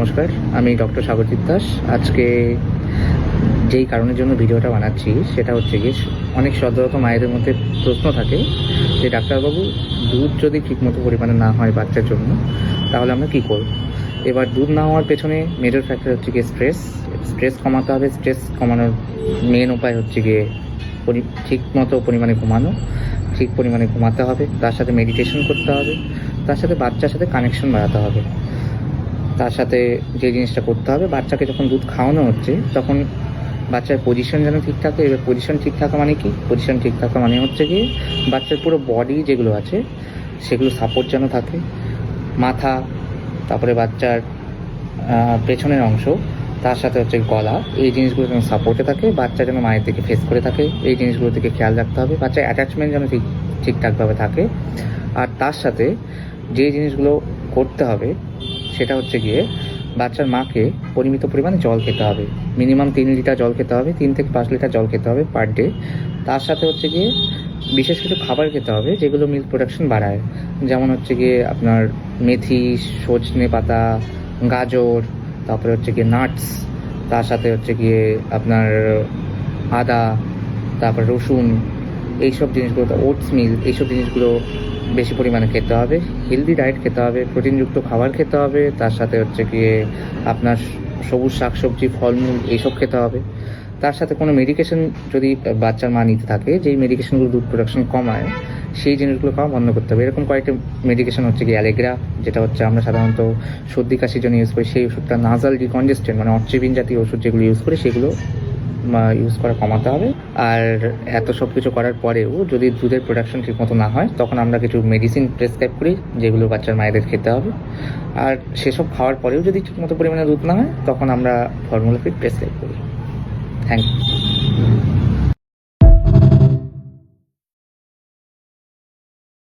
নমস্কার, আমি ডক্টর সাগরজিৎ দাস। আজকে যেই কারণের জন্য ভিডিওটা বানাচ্ছি সেটা হচ্ছে গিয়ে অনেক সদ্যজাত মায়েদের মধ্যে প্রশ্ন থাকে যে ডাক্তারবাবু, দুধ যদি ঠিকমতো পরিমাণে না হয় বাচ্চার জন্য তাহলে আমরা কী করব। এবার দুধ না হওয়ার পেছনে মেজর ফ্যাক্টর হচ্ছে গিয়ে স্ট্রেস কমাতে হবে। স্ট্রেস কমানোর মেন উপায় হচ্ছে গিয়ে ঠিকমতো পরিমাণে ঘুমানো, ঠিক পরিমাণে ঘুমাতে হবে, তার সাথে মেডিটেশন করতে হবে, তার সাথে বাচ্চার সাথে কানেকশন বাড়াতে হবে। তার সাথে যে জিনিসটা করতে হবে, বাচ্চাকে যখন দুধ খাওয়ানো হচ্ছে তখন বাচ্চার পজিশন যেন ঠিক থাকে। এবার পজিশন ঠিক থাকা মানে কি? পজিশন ঠিক থাকা মানে হচ্ছে কি বাচ্চার পুরো বডি যেগুলো আছে সেগুলো সাপোর্ট যেন থাকে। মাথা, তারপরে বাচ্চার পেছনের অংশ, তার সাথে হচ্ছে গলা, এই জিনিসগুলো যেন সাপোর্টে থাকে। বাচ্চা যেন মায়ের দিকে ফেস করে থাকে, এই জিনিসগুলো থেকে খেয়াল রাখতে হবে। বাচ্চার অ্যাটাচমেন্ট যেন ঠিকঠাকভাবে থাকে। আর তার সাথে যে জিনিসগুলো করতে হবে সেটা হচ্ছে গিয়ে বাচ্চার মাকে পরিমিত পরিমাণে জল খেতে হবে। মিনিমাম 3 লিটার জল খেতে হবে, 3 থেকে 5 লিটার জল খেতে হবে পার ডে। তার সাথে হচ্ছে গিয়ে বিশেষ কিছু খাবার খেতে হবে যেগুলো মিল্ক প্রোডাকশন বাড়ায়, যেমন হচ্ছে গিয়ে আপনার মেথি, সজনে পাতা, গাজর, তারপরে হচ্ছে গিয়ে নাটস, তার সাথে হচ্ছে গিয়ে আপনার আদা, তারপর রসুন, এইসব জিনিসগুলো, ওটস মিল, এইসব জিনিসগুলো বেশি পরিমাণে খেতে হবে। হেলদি ডায়েট খেতে হবে, প্রোটিনযুক্ত খাবার খেতে হবে। তার সাথে হচ্ছে গিয়ে আপনার সবুজ শাকসবজি, ফলমূল এইসব খেতে হবে। তার সাথে কোনো মেডিকেশন যদি বাচ্চার মা নিতে থাকে, যেই মেডিকেশনগুলো দুধ প্রোডাকশন কমায়, সেই জিনিসগুলো খাওয়া বন্ধ করতে হবে। এরকম কয়েকটা মেডিকেশন হচ্ছে গিয়ে অ্যালেগ্রা, যেটা হচ্ছে আমরা সাধারণত সর্দি কাশির জন্য ইউজ করি, সেই ওষুধটা। নাজাল ডিকনজেস্টেন্ট মানে অর্চিবিন জাতীয় ওষুধ যেগুলো ইউজ করি সেগুলো ইউজ করা কমাতে হবে। আর এত সব কিছু করার পরেও যদি দুধের প্রোডাকশন ঠিকমতো না হয় তখন আমরা কিছু মেডিসিন প্রেসক্রাইব করি যেগুলো বাচ্চার মায়েদের খেতে হবে। আর সেসব খাওয়ার পরেও যদি ঠিকমতো পরিমাণে দুধ না হয় তখন আমরা ফর্মুলা ফিড প্রেসক্রাইব করি। Thank you.